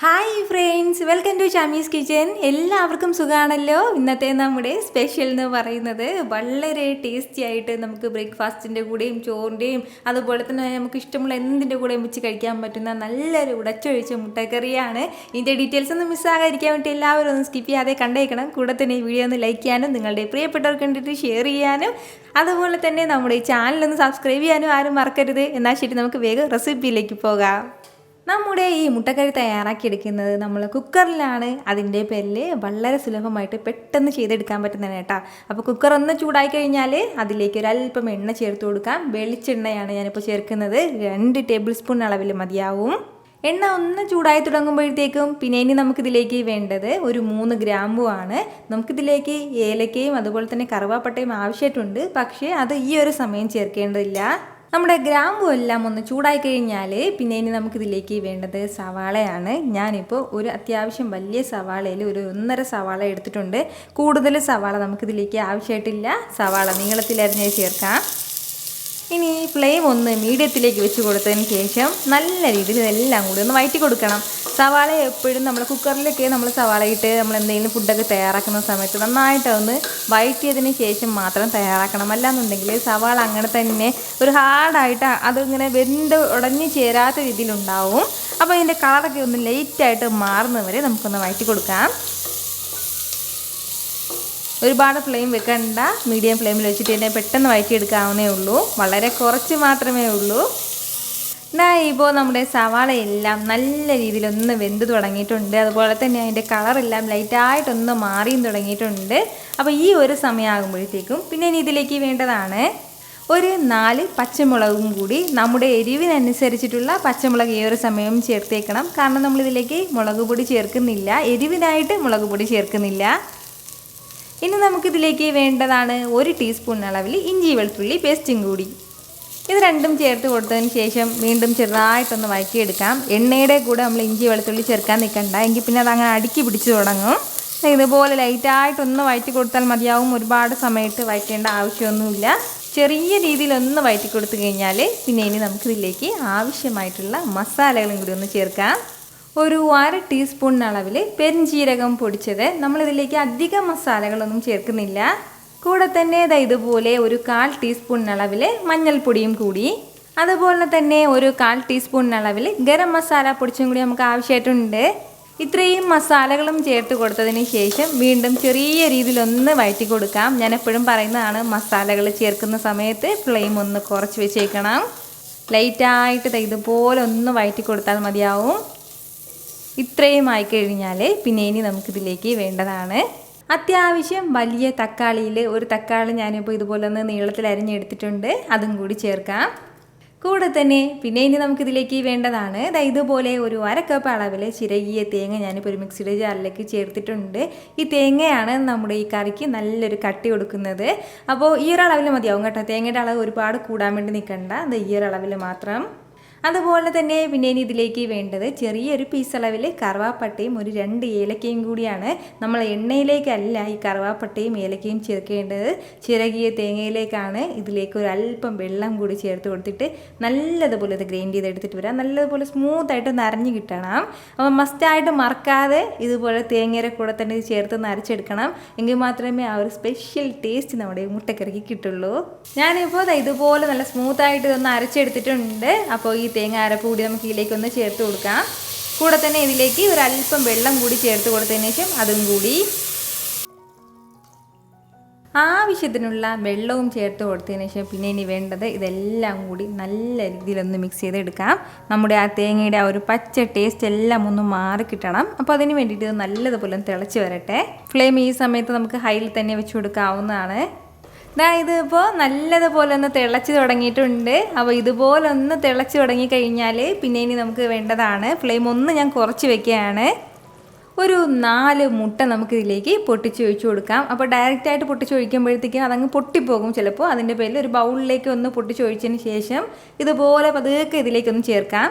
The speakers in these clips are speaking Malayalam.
Hi friends, welcome to Shami's kitchen. എല്ലാവർക്കും സുഖമാണല്ലോ. ഇന്നത്തെ നമ്മുടെ സ്പെഷ്യൽ എന്ന് പറയുന്നത് വളരെ ടേസ്റ്റി ആയിട്ട് നമുക്ക് ബ്രേക്ക്ഫാസ്റ്റിൻ്റെ കൂടെയും ചോറിൻ്റെയും അതുപോലെ തന്നെ നമുക്ക് ഇഷ്ടമുള്ള എന്തിൻ്റെ കൂടെയും വെച്ച് കഴിക്കാൻ പറ്റുന്ന നല്ലൊരു ഉടച്ചൊഴിച്ച മുട്ടക്കറിയാണ്. ഇതിൻ്റെ ഡീറ്റെയിൽസ് ഒന്നും മിസ്സാകാതിരിക്കാൻ വേണ്ടി എല്ലാവരും ഒന്ന് സ്കിപ്പ് ചെയ്യാതെ കണ്ടേക്കണം. കൂടെ തന്നെ ഈ വീഡിയോ ഒന്ന് ലൈക്ക് ചെയ്യാനും നിങ്ങളുടെ പ്രിയപ്പെട്ടവർക്ക് വേണ്ടിയിട്ട് ഷെയർ ചെയ്യാനും അതുപോലെ തന്നെ നമ്മുടെ ഈ ചാനലൊന്ന് സബ്സ്ക്രൈബ് ചെയ്യാനും ആരും മറക്കരുത്. എന്നാൽ ശരി, നമുക്ക് വേഗം റെസിപ്പിയിലേക്ക് പോകാം. നമ്മുടെ ഈ മുട്ടക്കറി തയ്യാറാക്കിയെടുക്കുന്നത് നമ്മൾ കുക്കറിലാണ്. അതിൻ്റെ പേരിൽ വളരെ സുലഭമായിട്ട് പെട്ടെന്ന് ചെയ്തെടുക്കാൻ പറ്റുന്നതാണ് കേട്ടോ. അപ്പോൾ കുക്കർ ഒന്ന് ചൂടായി കഴിഞ്ഞാൽ അതിലേക്ക് ഒരല്പം എണ്ണ ചേർത്ത് കൊടുക്കാം. വെളിച്ചെണ്ണയാണ് ഞാനിപ്പോൾ ചേർക്കുന്നത്. 2 ടേബിൾ സ്പൂൺ അളവിൽ മതിയാവും. എണ്ണ ഒന്ന് ചൂടായി തുടങ്ങുമ്പോഴത്തേക്കും പിന്നെ ഇനി നമുക്കിതിലേക്ക് വേണ്ടത് ഒരു 3 ഗ്രാമ്പുമാണ്. നമുക്കിതിലേക്ക് ഏലക്കയും അതുപോലെ തന്നെ കറുവാപ്പട്ടയും ആവശ്യമായിട്ടുണ്ട്. പക്ഷേ അത് ഈ ഒരു സമയം ചേർക്കേണ്ടതില്ല. നമ്മുടെ ഗ്രാമ്പു എല്ലാം ഒന്ന് ചൂടായി കഴിഞ്ഞാൽ പിന്നെ ഇനി നമുക്കിതിലേക്ക് വേണ്ടത് സവാളയാണ്. ഞാനിപ്പോൾ ഒരു അത്യാവശ്യം വലിയ സവാളയിൽ ഒരു 1.5 സവാള എടുത്തിട്ടുണ്ട്. കൂടുതൽ സവാള നമുക്കിതിലേക്ക് ആവശ്യമായിട്ടില്ല. സവാള നീളത്തിലരിഞ്ഞ് ചേർക്കാം. ഇനി ഫ്ലെയിം ഒന്ന് മീഡിയത്തിലേക്ക് വെച്ച് കൊടുത്തതിന് ശേഷം നല്ല രീതിയിൽ ഇതെല്ലാം കൂടി ഒന്ന് വഴറ്റി കൊടുക്കണം. സവാള എപ്പോഴും നമ്മൾ കുക്കറിലൊക്കെ നമ്മൾ സവാള ഇട്ട് നമ്മൾ എന്തെങ്കിലും ഫുഡൊക്കെ തയ്യാറാക്കുന്ന സമയത്ത് നന്നായിട്ടൊന്ന് വഴറ്റിയതിന് ശേഷം മാത്രം തയ്യാറാക്കണം. അല്ലാന്നുണ്ടെങ്കിൽ സവാള അങ്ങനെ തന്നെ ഒരു ഹാർഡായിട്ട് അതിങ്ങനെ വെന്ത് ഉടഞ്ഞ് ചേരാത്ത രീതിയിലുണ്ടാവും. അപ്പോൾ ഇതിൻ്റെ കളറൊക്കെ ഒന്ന് ലൈറ്റായിട്ട് മാറുന്നവരെ നമുക്കൊന്ന് വഴറ്റി കൊടുക്കാം. ഒരുപാട് ഫ്ലെയിം വെക്കണ്ട, മീഡിയം ഫ്ലെയിമിൽ വെച്ചിട്ട് തന്നെ പെട്ടെന്ന് വഴറ്റിയെടുക്കാവുന്നേ ഉള്ളൂ. വളരെ കുറച്ച് മാത്രമേ ഉള്ളൂ. ഇപ്പോൾ നമ്മുടെ സവാളയെല്ലാം നല്ല രീതിയിലൊന്ന് വെന്ത് തുടങ്ങിയിട്ടുണ്ട്. അതുപോലെ തന്നെ അതിൻ്റെ കളറെല്ലാം ലൈറ്റായിട്ടൊന്ന് മാറിയും തുടങ്ങിയിട്ടുണ്ട്. അപ്പോൾ ഈ ഒരു സമയമാകുമ്പോഴത്തേക്കും പിന്നെ ഇനി ഇതിലേക്ക് വേണ്ടതാണ് ഒരു 4 പച്ചമുളകും കൂടി. നമ്മുടെ എരിവിനനുസരിച്ചിട്ടുള്ള പച്ചമുളക് ഈ ഒരു സമയം ചേർത്തേക്കണം. കാരണം നമ്മളിതിലേക്ക് മുളക് പൊടി ചേർക്കുന്നില്ല, എരിവിനായിട്ട് മുളക് പൊടി ചേർക്കുന്നില്ല. ഇനി നമുക്കിതിലേക്ക് വേണ്ടതാണ് 1 ടീസ്പൂൺ അളവിൽ ഇഞ്ചി വെളുത്തുള്ളി പേസ്റ്റും കൂടി. ഇത് രണ്ടും ചേർത്ത് കൊടുത്തതിന് ശേഷം വീണ്ടും ചെറുതായിട്ടൊന്ന് വഴറ്റിയെടുക്കാം. എണ്ണയുടെ കൂടെ നമ്മൾ ഇഞ്ചി വെളുത്തുള്ളി ചേർക്കാൻ നിൽക്കണ്ട, എങ്കിൽ പിന്നെ അതങ്ങനെ അടുക്കി പിടിച്ച് തുടങ്ങും. ഇതുപോലെ ലൈറ്റായിട്ടൊന്ന് വഴറ്റി കൊടുത്താൽ മതിയാവും. ഒരുപാട് സമയത്ത് വഴറ്റേണ്ട ആവശ്യമൊന്നുമില്ല. ചെറിയ രീതിയിലൊന്ന് വഴറ്റി കൊടുത്തു കഴിഞ്ഞാൽ പിന്നെ ഇനി നമുക്കിതിലേക്ക് ആവശ്യമായിട്ടുള്ള മസാലകളും കൂടി ഒന്ന് ചേർക്കാം. ഒരു 1/2 ടീസ്പൂൺ അളവിൽ പെരുംജീരകം പൊടിച്ചത്. നമ്മളിതിലേക്ക് അധികം മസാലകളൊന്നും ചേർക്കുന്നില്ല. കൂടെ തന്നെ ഇതുപോലെ ഒരു 1/4 ടീസ്പൂൺ അളവിൽ മഞ്ഞൾപ്പൊടിയും കൂടി. അതുപോലെ തന്നെ ഒരു 1/4 ടീസ്പൂൺ അളവിൽ ഗരം മസാല പൊടിച്ചും കൂടി നമുക്ക് ആവശ്യമായിട്ടുണ്ട്. ഇത്രയും മസാലകളും ചേർത്ത് കൊടുത്തതിന് ശേഷം വീണ്ടും ചെറിയ രീതിയിലൊന്ന് വഴറ്റി കൊടുക്കാം. ഞാൻ എപ്പോഴും പറയുന്നതാണ്, മസാലകൾ ചേർക്കുന്ന സമയത്ത് ഫ്ലെയിം ഒന്ന് കുറച്ച് വെച്ചേക്കണം. ലൈറ്റായിട്ട് ഇതുപോലെ ഒന്ന് വഴറ്റി കൊടുത്താൽ മതിയാവും. ഇത്രയും ആയിക്കഴിഞ്ഞാൽ പിന്നെ ഇനി നമുക്കിതിലേക്ക് വേണ്ടതാണ് അത്യാവശ്യം വലിയ തക്കാളിയിൽ ഒരു തക്കാളി ഞാനിപ്പോൾ ഇതുപോലെ ഒന്ന് നീളത്തിൽ അരിഞ്ഞെടുത്തിട്ടുണ്ട്. അതും കൂടി ചേർക്കാം. കൂടെ തന്നെ പിന്നെ ഇനി നമുക്കിതിലേക്ക് വേണ്ടതാണ് ഇതുപോലെ ഒരു 1/2 കപ്പ് അളവിൽ ചിരകിയ തേങ്ങ ഞാനിപ്പോൾ ഒരു മിക്സിയുടെ ജാറിലേക്ക് ചേർത്തിട്ടുണ്ട്. ഈ തേങ്ങയാണ് നമ്മുടെ ഈ കറിക്ക് നല്ലൊരു കട്ടി കൊടുക്കുന്നത്. അപ്പോൾ ഈ ഒരു അളവിൽ മതിയാവും കേട്ടോ. തേങ്ങയുടെ അളവ് ഒരുപാട് കൂടാൻ വേണ്ടി നിൽക്കണ്ട, ഈ ഒരു അളവിൽ മാത്രം. അതുപോലെ തന്നെ പിന്നെ ഇനി ഇതിലേക്ക് വേണ്ടത് ചെറിയൊരു പീസ് അളവിൽ കറുവാപ്പട്ടയും ഒരു 2 ഏലക്കയും കൂടിയാണ്. നമ്മൾ എണ്ണയിലേക്കല്ല ഈ കറുവാപ്പട്ടയും ഏലക്കയും ചേർക്കേണ്ടത്, ചിരകിയ തേങ്ങയിലേക്കാണ്. ഇതിലേക്ക് ഒരു അല്പം വെള്ളം കൂടി ചേർത്ത് കൊടുത്തിട്ട് നല്ലതുപോലെ ഇത് ഗ്രൈൻഡ് ചെയ്തെടുത്തിട്ട് വരാം. നല്ലതുപോലെ സ്മൂത്തായിട്ട് നരഞ്ഞ് കിട്ടണം. അപ്പോൾ മസ്റ്റായിട്ട് മറക്കാതെ ഇതുപോലെ തേങ്ങയുടെ കൂടെ തന്നെ ഇത് ചേർത്ത് നരച്ചെടുക്കണം. എങ്കിൽ മാത്രമേ ആ ഒരു സ്പെഷ്യൽ ടേസ്റ്റ് നമ്മുടെ മുട്ടക്കറിക്ക് കിട്ടുള്ളൂ. ഞാനിപ്പോൾ ഇതുപോലെ നല്ല സ്മൂത്തായിട്ട് ഇതൊന്ന് അരച്ചെടുത്തിട്ടുണ്ട്. അപ്പോൾ ഈ തേങ്ങ അരപ്പ് കൂടി നമുക്ക് ഇതിലേക്കൊന്ന് ചേർത്ത് കൊടുക്കാം. കൂടെ തന്നെ ഇതിലേക്ക് ഒരു അല്പം വെള്ളം കൂടി ചേർത്ത് കൊടുത്തതിന് ശേഷം അതും കൂടി ആവശ്യത്തിനുള്ള വെള്ളവും ചേർത്ത് കൊടുത്തതിന് ശേഷം പിന്നെ ഇനി വേണ്ടത് ഇതെല്ലാം കൂടി നല്ല രീതിയിലൊന്ന് മിക്സ് ചെയ്തെടുക്കാം. നമ്മുടെ ആ തേങ്ങയുടെ ആ ഒരു പച്ച ടേസ്റ്റ് എല്ലാം ഒന്ന് മാറി കിട്ടണം. അപ്പോൾ അതിന് വേണ്ടിയിട്ട് ഇത് നല്ലതുപോലെ തിളച്ച് വരട്ടെ. ഫ്ലെയിം ഈ സമയത്ത് നമുക്ക് ഹൈയിൽ തന്നെ വെച്ച് കൊടുക്കാവുന്നതാണ്. ഇതിപ്പോൾ നല്ലതുപോലെ ഒന്ന് തിളച്ച് തുടങ്ങിയിട്ടുണ്ട്. അപ്പോൾ ഇതുപോലെ ഒന്ന് തിളച്ച് തുടങ്ങിക്കഴിഞ്ഞാൽ പിന്നെ ഇനി നമുക്ക് വേണ്ടതാണ് ഫ്ലെയിം ഒന്ന് ഞാൻ കുറച്ച് വെക്കുകയാണ്. ഒരു 4 മുട്ട നമുക്കിതിലേക്ക് പൊട്ടിച്ചൊഴിച്ച് കൊടുക്കാം. അപ്പോൾ ഡയറക്റ്റായിട്ട് പൊട്ടിച്ചൊഴിക്കുമ്പോഴത്തേക്കും അതങ്ങ് പൊട്ടിപ്പോകും ചിലപ്പോൾ. അതിൻ്റെ പേരിൽ ഒരു ബൗളിലേക്ക് ഒന്ന് പൊട്ടിച്ചൊഴിച്ചതിന് ശേഷം ഇതുപോലെ പതുക്കെ ഇതിലേക്കൊന്ന് ചേർക്കാം.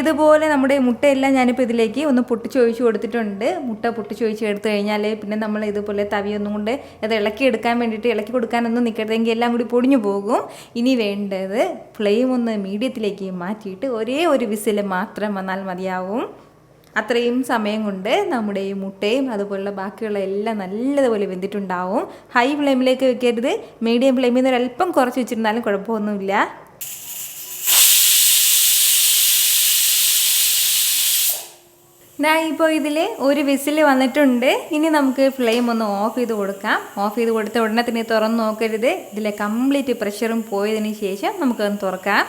ഇതുപോലെ നമ്മുടെ മുട്ടയെല്ലാം ഞാനിപ്പോൾ ഇതിലേക്ക് ഒന്ന് പൊട്ടിച്ചൊഴിച്ച് കൊടുത്തിട്ടുണ്ട്. മുട്ട പൊട്ടിച്ചൊഴിച്ച് എടുത്തു കഴിഞ്ഞാൽ പിന്നെ നമ്മൾ ഇതുപോലെ തവിയൊന്നും കൊണ്ട് അത് ഇളക്കിയെടുക്കാൻ വേണ്ടിയിട്ട് ഇളക്കി കൊടുക്കാനൊന്നും നിൽക്കരുതെങ്കിൽ എല്ലാം കൂടി പൊടിഞ്ഞു പോകും. ഇനി വേണ്ടത് ഫ്ലെയിം ഒന്ന് മീഡിയത്തിലേക്ക് മാറ്റിയിട്ട് ഒരേ ഒരു വിസിൽ മാത്രം വന്നാൽ മതിയാവും. അത്രയും സമയം കൊണ്ട് നമ്മുടെ ഈ മുട്ടയും അതുപോലുള്ള ബാക്കിയുള്ള എല്ലാം നല്ലതുപോലെ വെന്തിട്ടുണ്ടാവും. ഹൈ ഫ്ലെയിമിലേക്ക് വെക്കരുത്, മീഡിയം ഫ്ലെയിമിൽ നിന്ന് ഒരല്പം കുറച്ച് വെച്ചിരുന്നാലും കുഴപ്പമൊന്നുമില്ല. ഇപ്പോൾ ഇതിൽ ഒരു വിസിൽ വന്നിട്ടുണ്ട്. ഇനി നമുക്ക് ഫ്ലെയിം ഒന്ന് ഓഫ് ചെയ്ത് കൊടുക്കാം. ഓഫ് ചെയ്ത് കൊടുത്ത ഉടനെ തന്നെ തുറന്ന് നോക്കരുത്. ഇതിലെ കംപ്ലീറ്റ് പ്രഷറും പോയതിന് ശേഷം നമുക്കൊന്ന് തുറക്കാം.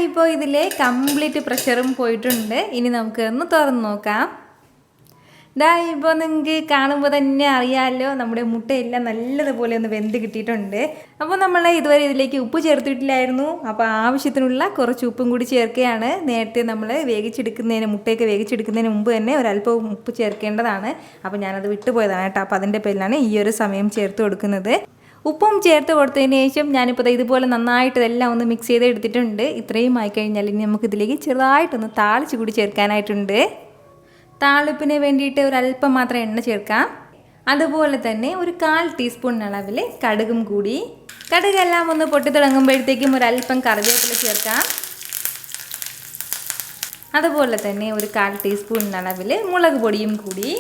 ഇപ്പോൾ ഇതിലെ കംപ്ലീറ്റ് പ്രഷറും പോയിട്ടുണ്ട്. ഇനി നമുക്കൊന്ന് തുറന്ന് നോക്കാം. ഇപ്പോൾ നിങ്ങൾക്ക് കാണുമ്പോൾ തന്നെ അറിയാമല്ലോ നമ്മുടെ മുട്ടയെല്ലാം നല്ലതുപോലെ ഒന്ന് വെന്ത് കിട്ടിയിട്ടുണ്ട്. അപ്പോൾ നമ്മൾ ഇതുവരെ ഇതിലേക്ക് ഉപ്പ് ചേർത്തിട്ടില്ലായിരുന്നു. അപ്പോൾ ആവശ്യത്തിനുള്ള കുറച്ച് ഉപ്പും കൂടി ചേർക്കുകയാണ്. നേരത്തെ നമ്മൾ മുട്ടയൊക്കെ വേവിച്ചെടുക്കുന്നതിന് മുമ്പ് തന്നെ ഒരല്പം ഉപ്പ് ചേർക്കേണ്ടതാണ്. അപ്പോൾ ഞാനത് വിട്ടുപോയതാണ് കേട്ടോ. അപ്പോൾ അതിൻ്റെ പേരിലാണ് ഈ ഒരു സമയം ചേർത്ത് കൊടുക്കുന്നത്. ഉപ്പും ചേർത്ത് കൊടുത്തതിന് ശേഷം ഞാനിപ്പോൾ ഇതുപോലെ നന്നായിട്ട് ഇതെല്ലാം ഒന്ന് മിക്സ് ചെയ്ത് എടുത്തിട്ടുണ്ട്. ഇത്രയും ആയിക്കഴിഞ്ഞാൽ ഇനി നമുക്കിതിലേക്ക് ചെറുതായിട്ടൊന്ന് താളിച്ച് കൂടി ചേർക്കാനായിട്ടുണ്ട്. താളിപ്പിന് വേണ്ടിയിട്ട് ഒരല്പം മാത്രം എണ്ണ ചേർക്കാം. അതുപോലെ തന്നെ ഒരു 1/4 ടീസ്പൂൺ അളവിൽ കടുകും കൂടി. കടുകെല്ലാം ഒന്ന് പൊട്ടി തുടങ്ങുമ്പോഴത്തേക്കും ഒരല്പം കറിവേപ്പില ചേർക്കാം. അതുപോലെ തന്നെ ഒരു 1/4 ടീസ്പൂൺ അളവിൽ മുളക് പൊടിയും കൂടി.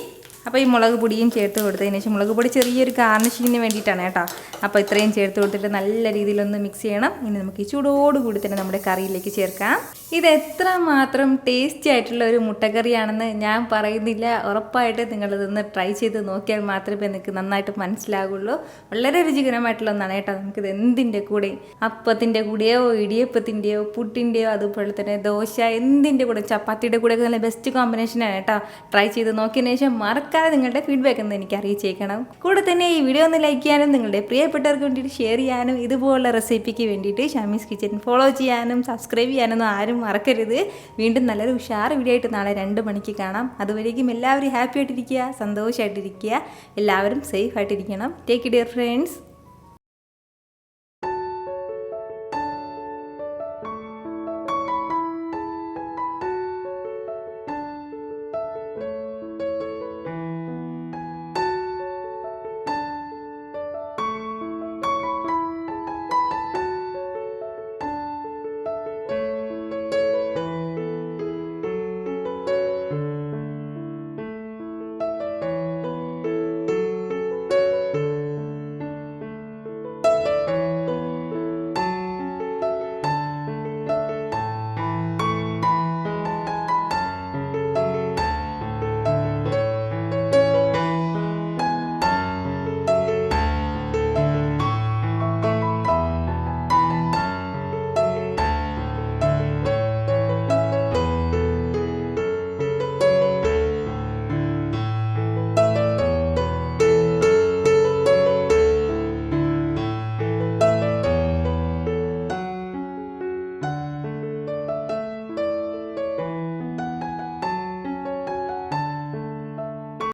അപ്പോൾ ഈ മുളക് പൊടിയും ചേർത്ത് കൊടുത്തതിന് ശേഷം, മുളക് പൊടി ചെറിയൊരു ഗാർണിഷിങ്ങിന് വേണ്ടിയിട്ടാണ് കേട്ടോ. അപ്പോൾ ഇത്രയും ചേർത്ത് കൊടുത്തിട്ട് നല്ല രീതിയിലൊന്ന് മിക്സ് ചെയ്യണം. ഇനി നമുക്ക് ഈ ചൂടോടുകൂടി തന്നെ നമ്മുടെ കറിയിലേക്ക് ചേർക്കാം. ഇത് എത്രമാത്രം ടേസ്റ്റി ആയിട്ടുള്ള ഒരു മുട്ടക്കറിയാണെന്ന് ഞാൻ പറയുന്നില്ല. ഉറപ്പായിട്ട് നിങ്ങളിതൊന്ന് ട്രൈ ചെയ്ത് നോക്കിയാൽ മാത്രമേ നിങ്ങൾക്ക് നന്നായിട്ട് മനസ്സിലാകുള്ളൂ. വളരെ രുചികരമായിട്ടുള്ള ഒന്നാണ് കേട്ടോ. നമുക്കിത് എന്തിൻ്റെ കൂടെ, അപ്പത്തിൻ്റെ കൂടെയോ ഇടിയപ്പത്തിൻ്റെയോ പുട്ടിൻ്റെയോ അതുപോലെ തന്നെ ദോശ എന്തിൻ്റെ കൂടെ, ചപ്പാത്തിയുടെ കൂടെയൊക്കെ നല്ല ബെസ്റ്റ് കോമ്പിനേഷനാണ് കേട്ടോ. ട്രൈ ചെയ്ത് നോക്കിയതിന് ശേഷം മറക്കാതെ നിങ്ങളുടെ ഫീഡ്ബാക്ക് ഒന്ന് എനിക്ക് അറിയിച്ചേക്കണം. കൂടെ തന്നെ ഈ വീഡിയോ ഒന്ന് ലൈക്ക് ചെയ്യാനും നിങ്ങളുടെ പ്രിയപ്പെട്ടവർക്ക് വേണ്ടിയിട്ട് ഷെയർ ചെയ്യാനും ഇതുപോലുള്ള റെസിപ്പിക്ക് വേണ്ടിയിട്ട് ഷമീസ് കിച്ചൻ ഫോളോ ചെയ്യാനും സബ്സ്ക്രൈബ് ചെയ്യാനൊന്നും ആരും മറക്കരുത്. വീണ്ടും നല്ലൊരു ഉഷാർ വീഡിയോ ആയിട്ട് നാളെ 2 മണിക്ക് കാണാം. അതുവരേക്കും എല്ലാവരും ഹാപ്പി ആയിട്ടിരിക്കുക, സന്തോഷമായിട്ടിരിക്കുക, എല്ലാവരും സേഫ് ആയിട്ടിരിക്കണം. Take care friends.